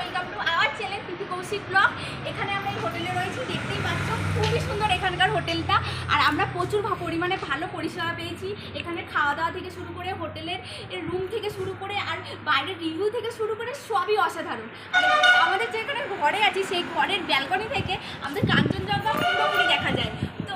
Welcome to our channel P P Koushik vlog. এখানে আমরা এই হোটেলে রয়েছি, দেখতেই পাচ্ছ খুবই সুন্দর এখানকার হোটেলটা। আর আমরা প্রচুর পরিমাণে ভালো পরিষেবা পেয়েছি। এখানে খাওয়া দাওয়া থেকে শুরু করে হোটেলের রুম থেকে শুরু করে আর বাইরের রিভিউ থেকে শুরু করে সবই অসাধারণ। আর আমাদের যেখানে ঘরে আছি সেই ঘরের ব্যালকনি থেকে আমাদের কাঞ্চনজঙ্ঘা পুরোপুরি দেখা যায়। তো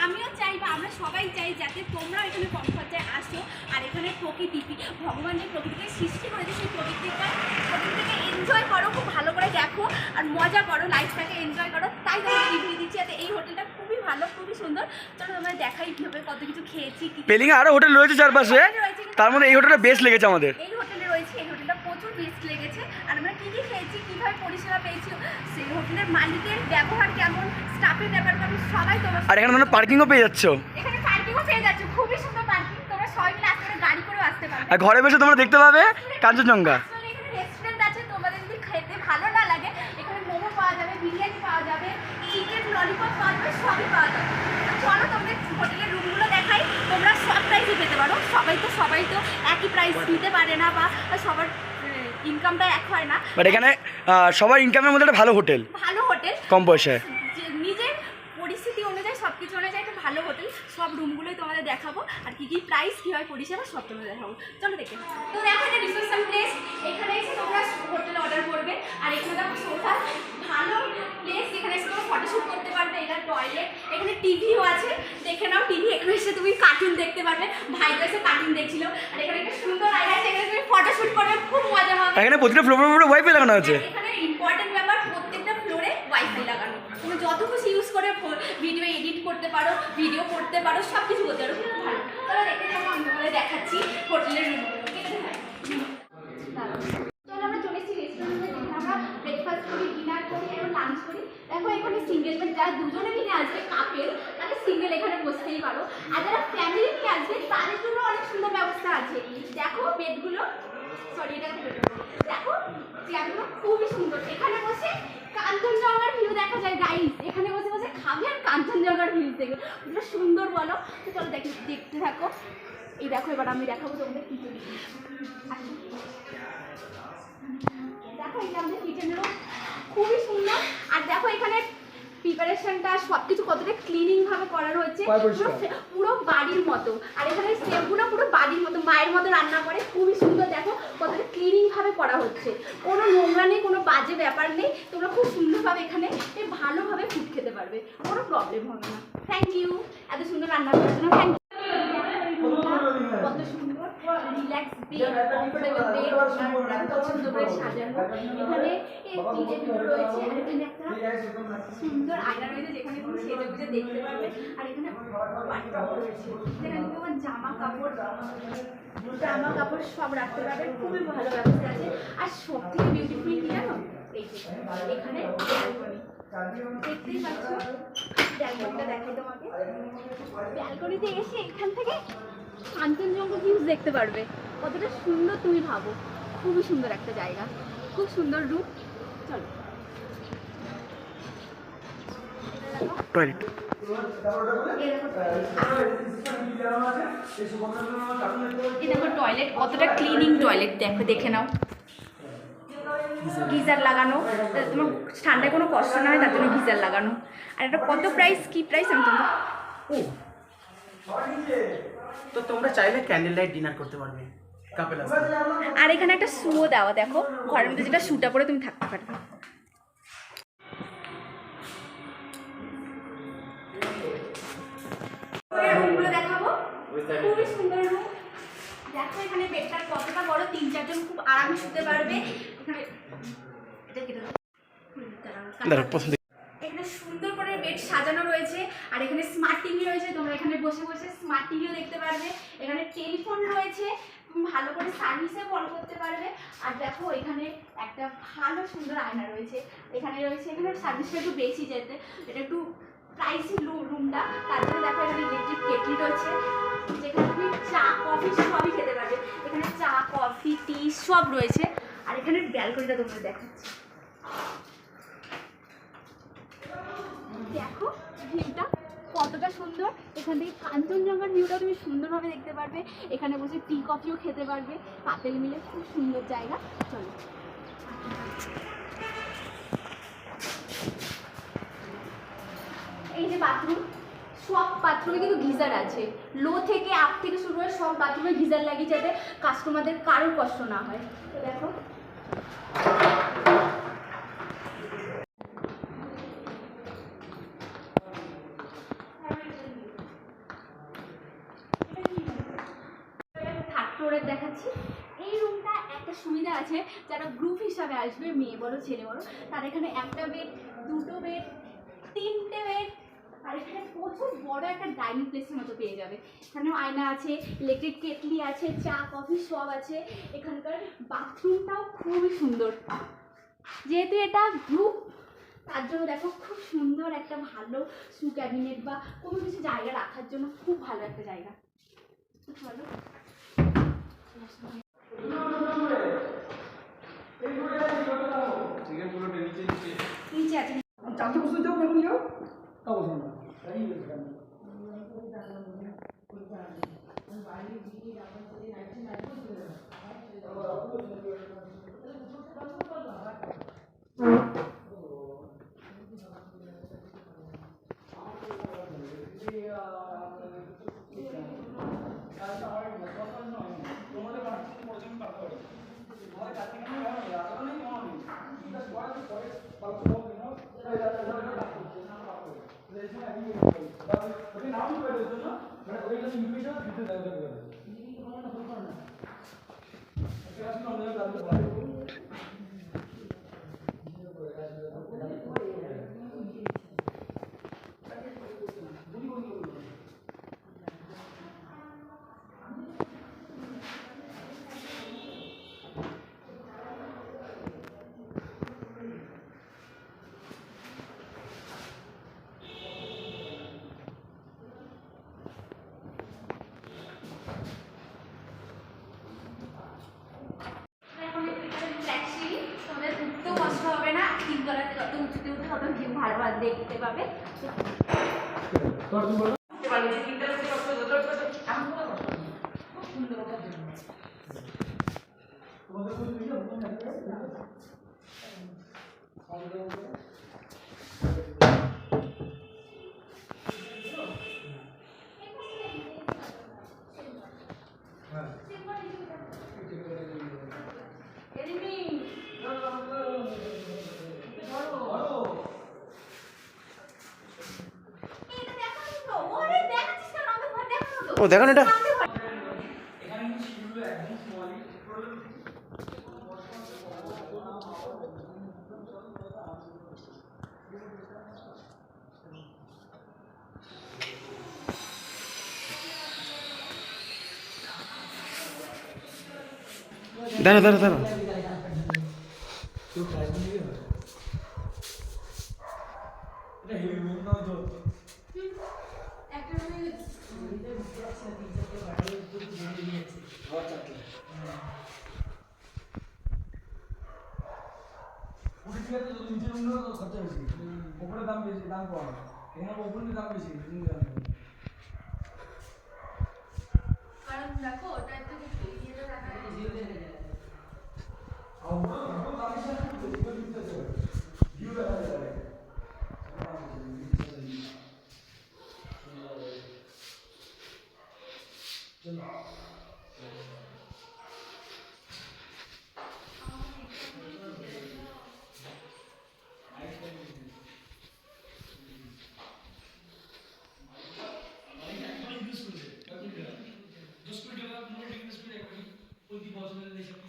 আমিও চাই বা আমরা সবাই চাই যাতে তোমরা এখানে কম খরচায় আসো আর এখানে প্রকৃতি, ভগবান যে প্রকৃতিকে সৃষ্টি করেছে সেই প্রকৃতিকে এনজয় করো, খুব ভালো করে দেখো আর মজা করো, লাইফটাকে এনজয় করো। তাই তোমাকে রিভিউ দিচ্ছি। যাতে এই হোটেলটা খুবই ভালো, খুবই সুন্দর। চলো তোমরা দেখাই কীভাবে কত কিছু খেয়েছি। পেলিংয়ে আরও হোটেল রয়েছে চারপাশে, তার মধ্যে এই হোটেলটা বেস্ট লেগেছে আমাদের। এই হোটেলে রয়েছে, এই হোটেলটা প্রচুর বেস্ট লেগেছে। আর আমরা কী কী খেয়েছি, কীভাবে পরিষেবা পেয়েছি, সেই হোটেলের মালিকের ব্যবহার কেমন, স্টাফের ব্যবহার কেমন, সবাই তোমার। আর এখানে তোমরা পার্কিংও পেয়ে যাচ্ছ। এখানে পার্কিংও পেয়ে যাচ্ছ, খুবই সুন্দর পার্কিং। তোমরা সবাই মিলে আসতে পারো, গাড়ি করেও আসতে পারো। আর ঘরে বসে তোমরা দেখতে পাবে কাঞ্চনজঙ্ঘা। এখানে রেস্টুরেন্ট আছে, তোমাদের যদি খেতে ভালো না লাগে এখানে মোমো পাওয়া যাবে, বিরিয়ানি পাওয়া যাবে, চিকেন ললিপপ পাওয়া যাবে, সবই পাওয়া যাবে। চলো তোমাদের হোটেলের রুমগুলো দেখাই। তোমরা সব প্রাইসই পেতে পারো। সবাই তো একই প্রাইস দিতে পারে না বা সবার ইনকামটা এক হয় না। বাট এখানে সবার ইনকামের মধ্যে একটা ভালো হোটেল, কম পয়সায়, নিজের পরিস্থিতি অনুযায়ী সব কিছু অনুযায়ী একটা ভালো হোটেল। সব রুমগুলোই তোমাদের দেখাবো আর কী কী প্রাইস, কী হয় পরিষেবা, সব তোমাদের দেখাবো। চলো দেখে। তো দেখো এটা রিসেপশন প্লেস। এখানে এসে তোমরা হোটেলে অর্ডার করবে। আর এখানে দেখো সোফা, ভালো প্লেস, যেখানে এসে তোমরা ফটোশ্যুট করতে পারবে। এটা টয়লেট, এখানে টিভিও আছে, দেখে নাও টিভি। এখানে এসে তুমি কার্টুন দেখতে পারবে, ভাইরা এসে কার্টুন দেখছিল। আর এখানে একটা সুন্দর আয়না আছে, এখানে তুমি ফটোশ্যুট করবে, খুব মজা হবে। এখানে প্রতিটা ফ্লোরে ওয়াইফাই লাগানো আছে। এখানে ইম্পর্টেন্ট ব্যাপার, প্রত্যেকটা ফ্লোরে ওয়াইফাই লাগানো। তুমি যত খুশি ইউজ করে ভিডিও এডিট করতে পারো, ভিডিও করতে পারো, সব কিছু করতে পারো, খুব ভালো। তাহলে দেখে যাবো, আমি তোমাদের দেখাচ্ছি হোটেলের রুমগুলো। চলো আমরা চলে এসেছি রেস্টুরেন্টে, যেখানে আমরা ব্রেকফাস্ট করি, ডিনার করি এবং লাঞ্চ করি। দেখো এখানে সিঙ্গেল বেড, যারা দুজনে মিলে আসবে কাপেল, তাহলে সিঙ্গেল এখানে বসতেই পারো। আর যারা ফ্যামিলি নিয়ে আসবে তাদের জন্য অনেক সুন্দর ব্যবস্থা আছে। দেখো বেডগুলো, সরি এটা দেখো চেয়ারগুলো খুবই সুন্দর। এখানে বসে কাঞ্চনজঙ্ঘার ভিউ দেখা যায় গাইস। এখানে বসে বসে খাবে আর কাঞ্চনজঙ্ঘার ভিউ দেখবে, ওটা সুন্দর বলো। তো চলো দেখতে থাকো। এই দেখো এবার আমি দেখাবো তোমাদের কিচেন। দেখো এটা আমাদের কিচেনেরও খুবই সুন্দর। আর দেখো এখানে প্রিপারেশনটা সব কিছু কতটা ক্লিনিং ভাবে করা হয়েছে, পুরো বাড়ির মতো। আর এখানে স্টেপগুলো পুরো বাড়ির মতো, মায়ের মতো রান্না করে, খুবই সুন্দর। দেখো কতটা ক্লিনিং ভাবে করা হচ্ছে, কোনো নোংরা নেই, কোনো বাজে ব্যাপার নেই। তোমরা খুব সুন্দরভাবে এখানে ভালোভাবে ফুড খেতে পারবে, কোনো প্রবলেম হবে না। থ্যাংক ইউ এত সুন্দর রান্না করার জন্য। Thank you. কত সুন্দর রিল্যাক্স বেড, কমফোর্টেবল বেড, পছন্দ করে সাজানো। এখানে টিভিগুলো রয়েছে আর এখানে একটা সুন্দর আয়না রয়েছে, যেখানে তুমি সেজে বুঝে দেখতে পারবে। আর এখানে বাথটব রয়েছে, যেখানে তোমার জামা কাপড় সব রাখতে পারবে, খুবই ভালো ব্যবস্থা আছে। আর সব থেকে বিউটিফুল কি জানো, এই যে এখানে ব্যালকনি দেখতেই পাচ্ছ। ব্যালকনিটা দেখাই তোমাকে। ব্যালকনিতে এসে এখান থেকে কাঞ্চনজঙ্ঘা ভিউজ দেখতে পারবে, কতটা সুন্দর তুমি ভাবো। খুবই সুন্দর একটা জায়গা, খুব সুন্দর রুম। চলো টয়লেট, এই দেখো টয়লেট, কতটা ক্লিনিং টয়লেট দেখে নাও। গিজার লাগানো, তোমার ঠান্ডায় কোনো কষ্ট না হয় তার জন্য গিজার লাগানো। আর এটা কত প্রাইস, কি প্রাইস আমি তোমাকে। তো তোমরা চাইলে ক্যান্ডেল লাইট ডিনার করতে পারবে কাপেল আসবে। আর এখানে একটা শুও দেওয়া, দেখো ঘরের মধ্যে যেটা শুটা পরে তুমি থাকতে পারবে। রুমগুলো দেখাবো, খুবই সুন্দর রুম। দেখো এখানে বেডটা কতটা বড়, 3-4 জন খুব আরামে শুতে পারবে। এখানে এটা কেটে দাও। এখানে সুন্দর করে বেড সাজানো রয়েছে। আর এখানে স্মার্ট টিভি রয়েছে, তোমরা এখানে বসে বসে স্মার্ট টিভিও দেখতে পারবে। এখানে টেলিফোন রয়েছে, ভালো করে সার্ভিসে কল করতে পারবে। আর দেখো এখানে একটা ভালো সুন্দর আয়না রয়েছে। এখানে সার্ভিসটা একটু বেশি যেতে, এটা একটু প্রাইসি রুমটা, তার জন্য দেখো এখানে ইলেকট্রিক কেটলি রয়েছে, যেখানে তুমি চা কফি সবই খেতে পারবে। এখানে চা কফি টি সব রয়েছে। আর এখানে ব্যালকনিটা তোমাদের দেখাচ্ছি, দেখো ভিউটা কতটা সুন্দর। এখান থেকে কাঞ্চনজঙ্ঘার ভিউটা তুমি সুন্দরভাবে দেখতে পারবে। এখানে বসে টি কফিও খেতে পারবে কাপেল মিলে, খুব সুন্দর জায়গা। চলো সব বাথরুমে কিন্তু গিজার আছে, লো থেকে আপ থেকে শুরু করে সব বাথরুমে গিজার লাগিয়ে যাতে কাস্টমারদের কারোর কষ্ট না হয়। তো দেখো থার্ড ফ্লোরে দেখাচ্ছি। এই রুমটা একটা সুবিধা আছে, যারা গ্রুপ হিসাবে আসবে, মেয়ে বড় ছেলে বড়, তার এখানে একটা বেড, দুটো বেড, তিনটে বেড, আর এখানে প্রচুর বড় একটা ডাইনিং প্লেসের মতো পেয়ে যাবে। এখানেও আয়না আছে, ইলেকট্রিক কেটলি আছে, চা কফি সব আছে। এখানকার বাথরুমটাও খুবই সুন্দর, যেহেতু এটা গ্রুপ তার জন্য দেখো খুব সুন্দর একটা ভালো শু ক্যাবিনেট বা কোনো কিছু জায়গা রাখার জন্য খুব ভালো একটা জায়গা। ভালো নিচে আছে। চারটে বছর যাও এখন যাও তা বলছেন না তোমাদের উঠতেও কষ্ট হবে না, তিনতলাতে যত উঁচুতে উঠে তত ভিউ ভালো ভালো দেখতে পাবে। ও দেখুন এটা দাঁড়া দাঁড়া দাঁড়া উপরে দাম বেশি, দাম কম, এখানে উপরে দাম বেশি, কারণ দেখো ওটা একটু ইয়েতে রাখা ওই